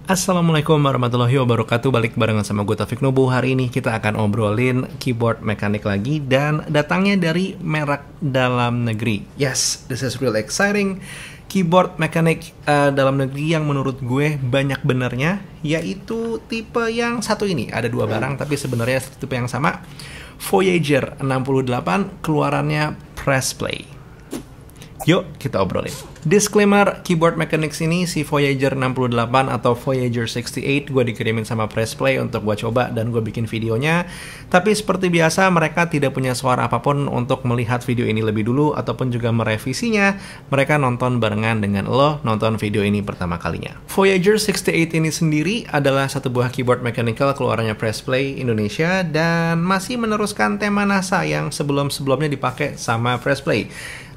Assalamualaikum warahmatullahi wabarakatuh. Balik barengan sama gue Taufik Nubu. Hari ini kita akan obrolin keyboard mekanik lagi, dan datangnya dari merek dalam negeri. Yes, this is really exciting. Keyboard mekanik dalam negeri yang menurut gue banyak benernya, yaitu tipe yang satu ini. Ada dua barang tapi sebenarnya tipe yang sama. Voyager 68, keluarannya Press Play. Yuk kita obrolin. Disclaimer, keyboard mechanics ini si Voyager 68 atau Voyager 68 gue dikirimin sama Press Play untuk gue coba dan gue bikin videonya. Tapi seperti biasa mereka tidak punya suara apapun untuk melihat video ini lebih dulu ataupun juga merevisinya. Mereka nonton barengan dengan lo nonton video ini pertama kalinya. Voyager 68 ini sendiri adalah satu buah keyboard mechanical keluarannya Press Play Indonesia dan masih meneruskan tema NASA yang sebelum-sebelumnya dipakai sama Press Play.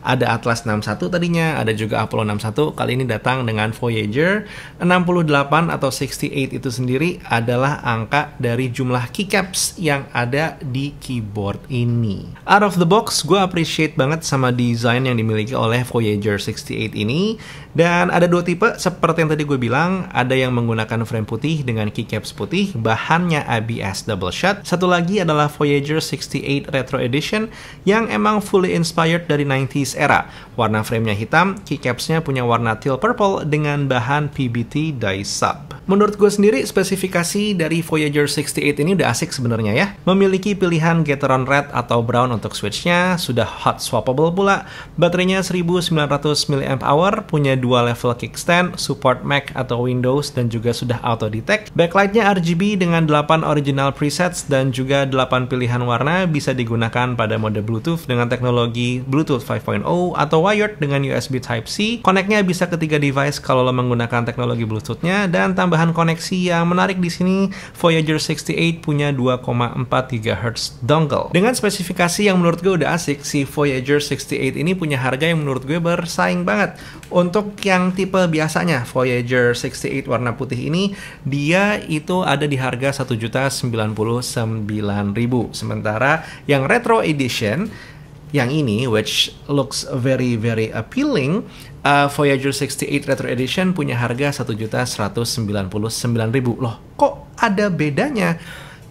Ada Atlas 61 tadinya, ada juga Apollo 61. Kali ini datang dengan Voyager 68 atau 68 itu sendiri adalah angka dari jumlah keycaps yang ada di keyboard ini. Out of the box, gue appreciate banget sama desain yang dimiliki oleh Voyager 68 ini. Dan ada dua tipe, seperti yang tadi gue bilang, ada yang menggunakan frame putih dengan keycaps putih, bahannya ABS double shot. Satu lagi adalah Voyager 68 Retro Edition yang emang fully inspired dari 90s era. Warna framenya hitam, keycapsnya punya warna teal purple dengan bahan PBT die sub. Menurut gue sendiri, spesifikasi dari Voyager 68 ini udah asik sebenarnya ya. Memiliki pilihan Gateron Red atau Brown untuk switchnya, sudah hot swappable pula. Baterainya 1900 mAh, punya dua level kickstand, support Mac atau Windows, dan juga sudah auto detect. Backlightnya RGB dengan 8 original presets dan juga 8 pilihan warna, bisa digunakan pada mode Bluetooth dengan teknologi Bluetooth 5.0 atau wired dengan USB Type-C. Connect-nya bisa ke 3 device kalau lo menggunakan teknologi Bluetooth-nya, dan tambahan koneksi yang menarik di sini, Voyager 68 punya 2,4 GHz dongle. Dengan spesifikasi yang menurut gue udah asik, si Voyager 68 ini punya harga yang menurut gue bersaing banget. Untuk yang tipe biasanya, Voyager 68 warna putih ini, dia itu ada di harga 1.099.000. Sementara yang Retro Edition yang ini, which looks very appealing, Voyager 68 Retro Edition punya harga 1.199.000. Loh, kok ada bedanya?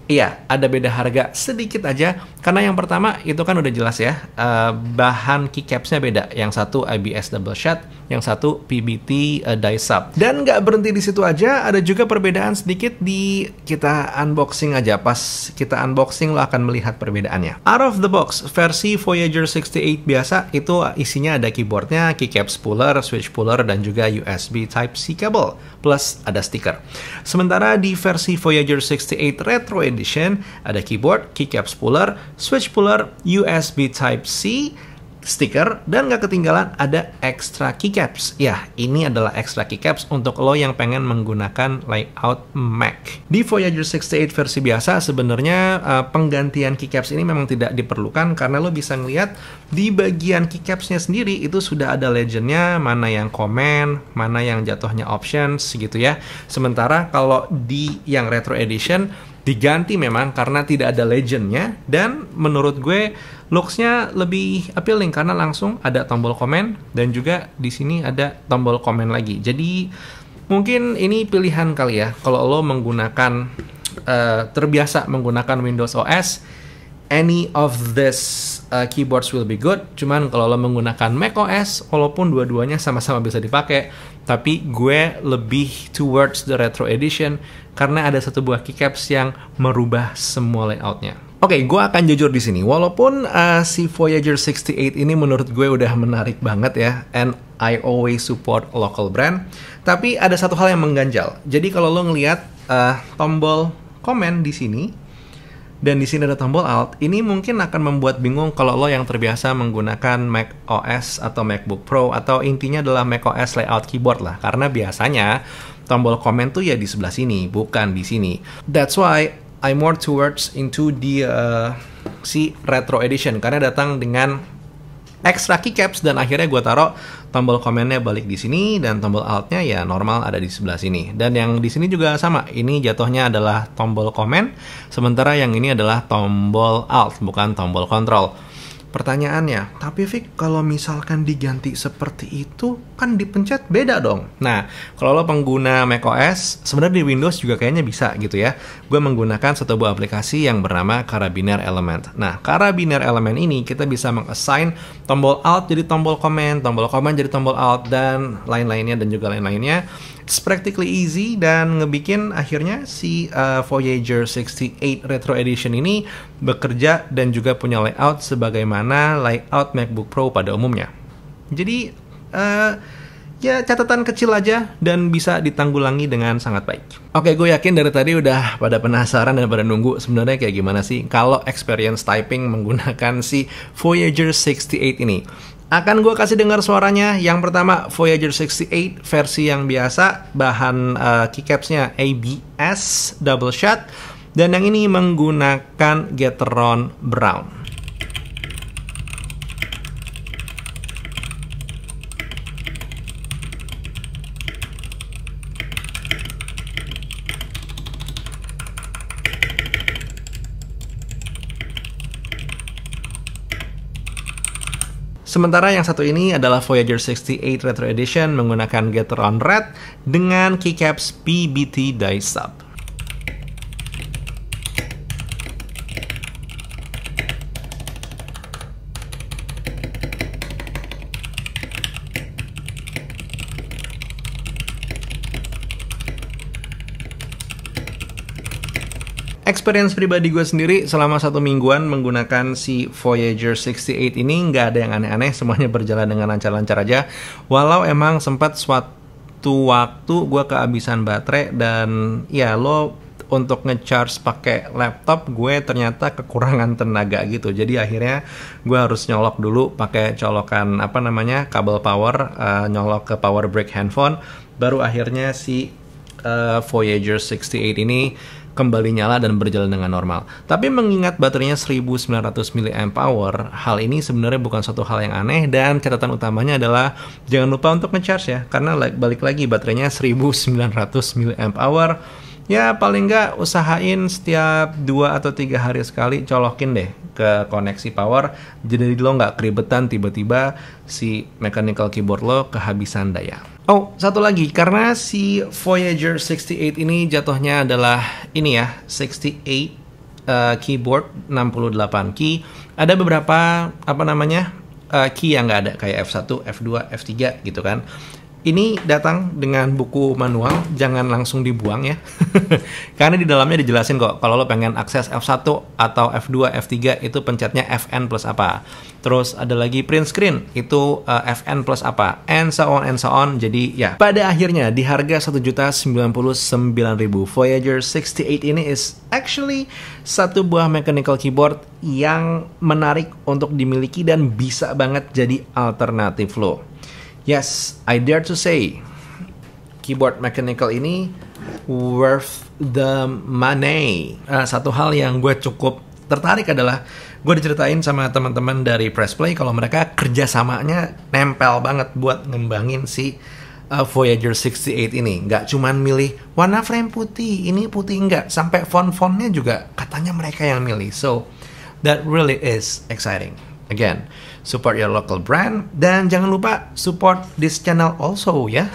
Iya, ada beda harga sedikit aja, karena yang pertama itu kan udah jelas ya, bahan keycapsnya beda. Yang satu ABS double shot, yang satu PBT die sub. Dan nggak berhenti di situ aja, ada juga perbedaan sedikit di kita unboxing aja. Pas kita unboxing lo akan melihat perbedaannya. Out of the box, versi Voyager 68 biasa itu isinya ada keyboardnya, keycaps puller, switch puller, dan juga USB Type-C cable, plus ada stiker. Sementara di versi Voyager 68 Retro Edition ada keyboard, keycaps puller, switch puller, USB Type-C, stiker, dan gak ketinggalan ada extra keycaps. Ya, ini adalah extra keycaps untuk lo yang pengen menggunakan layout Mac. Di Voyager 68 versi biasa sebenarnya penggantian keycaps ini memang tidak diperlukan, karena lo bisa ngeliat di bagian keycapsnya sendiri itu sudah ada legendnya, mana yang command, mana yang jatuhnya options gitu ya. Sementara kalau di yang Retro Edition diganti memang karena tidak ada legendnya, dan menurut gue looks-nya lebih appealing karena langsung ada tombol komen dan juga di sini ada tombol komen lagi. Jadi mungkin ini pilihan kali ya kalau lo menggunakan terbiasa menggunakan Windows OS, any of this keyboards will be good. Cuman kalau lo menggunakan Mac OS, walaupun dua-duanya sama-sama bisa dipakai, tapi gue lebih towards the Retro Edition karena ada satu buah keycaps yang merubah semua layoutnya. Oke, gue akan jujur di sini. Walaupun si Voyager 68 ini menurut gue udah menarik banget ya, and I always support local brand, tapi ada satu hal yang mengganjal. Jadi kalau lo ngelihat tombol komen di sini, dan di sini ada tombol Alt, ini mungkin akan membuat bingung kalau lo yang terbiasa menggunakan Mac OS atau MacBook Pro, atau intinya adalah Mac OS layout keyboard lah, karena biasanya tombol komen tuh ya di sebelah sini, bukan di sini. That's why I'm more towards into the si Retro Edition, karena datang dengan extra keycaps, dan akhirnya gue taruh tombol komennya balik di sini, dan tombol Alt-nya ya normal ada di sebelah sini. Dan yang di sini juga sama, ini jatuhnya adalah tombol komen, sementara yang ini adalah tombol Alt, bukan tombol kontrol. Pertanyaannya, tapi Vic, kalau misalkan diganti seperti itu, kan dipencet beda dong. Nah, kalau lo pengguna macOS, sebenarnya di Windows juga kayaknya bisa gitu ya. Gue menggunakan satu buah aplikasi yang bernama Carabiner Element. Nah, Carabiner Element ini kita bisa meng-assign tombol Alt jadi tombol Command jadi tombol Alt, dan lain-lainnya dan juga lain-lainnya. It's practically easy dan ngebikin akhirnya si Voyager 68 Retro Edition ini bekerja dan juga punya layout sebagaimana layout MacBook Pro pada umumnya. Jadi ya catatan kecil aja dan bisa ditanggulangi dengan sangat baik. Oke, gue yakin dari tadi udah pada penasaran dan pada nunggu sebenarnya kayak gimana sih kalau experience typing menggunakan si Voyager 68 ini. Akan gue kasih dengar suaranya. Yang pertama Voyager 68 versi yang biasa, bahan keycapsnya ABS double shot, dan yang ini menggunakan Gateron Brown. Sementara yang satu ini adalah Voyager 68 Retro Edition menggunakan Gateron Red dengan keycaps PBT die sub. Experience pribadi gue sendiri selama 1 mingguan menggunakan si Voyager 68 ini nggak ada yang aneh-aneh, semuanya berjalan dengan lancar-lancar aja. Walau emang sempat suatu waktu gue kehabisan baterai dan ya lo untuk ngecharge pakai laptop gue ternyata kekurangan tenaga gitu. Jadi akhirnya gue harus nyolok dulu pakai colokan kabel power, nyolok ke power brick handphone, baru akhirnya si Voyager 68 ini kembali nyala dan berjalan dengan normal. Tapi mengingat baterainya 1900 mAh, hal ini sebenarnya bukan suatu hal yang aneh, dan catatan utamanya adalah jangan lupa untuk ngecharge ya, karena balik lagi baterainya 1900 mAh. Ya paling nggak usahain setiap 2 atau 3 hari sekali colokin deh ke koneksi power, jadi lo nggak keribetan tiba-tiba si mechanical keyboard lo kehabisan daya. Oh, satu lagi, karena si Voyager 68 ini jatuhnya adalah ini ya, 68 keyboard 68 key. Ada beberapa key yang nggak ada, kayak F1, F2, F3 gitu kan. Ini datang dengan buku manual, jangan langsung dibuang ya. Karena di dalamnya dijelasin kok, kalau lo pengen akses F1 atau F2, F3 itu pencetnya Fn plus apa. Terus ada lagi print screen, itu Fn plus apa, and so on. Jadi ya, pada akhirnya di harga 1.099.000 Voyager 68 ini is actually satu buah mechanical keyboard yang menarik untuk dimiliki dan bisa banget jadi alternatif lo. Yes, I dare to say, keyboard mechanical ini worth the money. Satu hal yang gue cukup tertarik adalah gue diceritain sama teman-teman dari Pressplay kalau mereka kerjasamanya nempel banget buat ngembangin si Voyager 68 ini. Nggak cuman milih warna frame putih, ini putih enggak, sampai font-fontnya juga katanya mereka yang milih. So, that really is exciting. Again, support your local brand, dan jangan lupa support this channel also ya.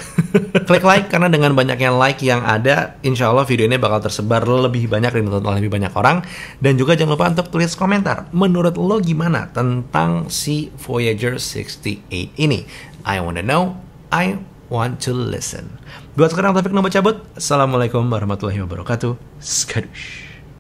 Klik like, karena dengan banyaknya like yang ada, insya Allah video ini bakal tersebar lebih banyak dan ditonton oleh lebih banyak orang. Dan juga jangan lupa untuk tulis komentar, menurut lo gimana tentang si Voyager 68 ini. I wanna know, I want to listen. Buat sekarang Taufik Nobo cabut. Assalamualaikum warahmatullahi wabarakatuh. Skadush.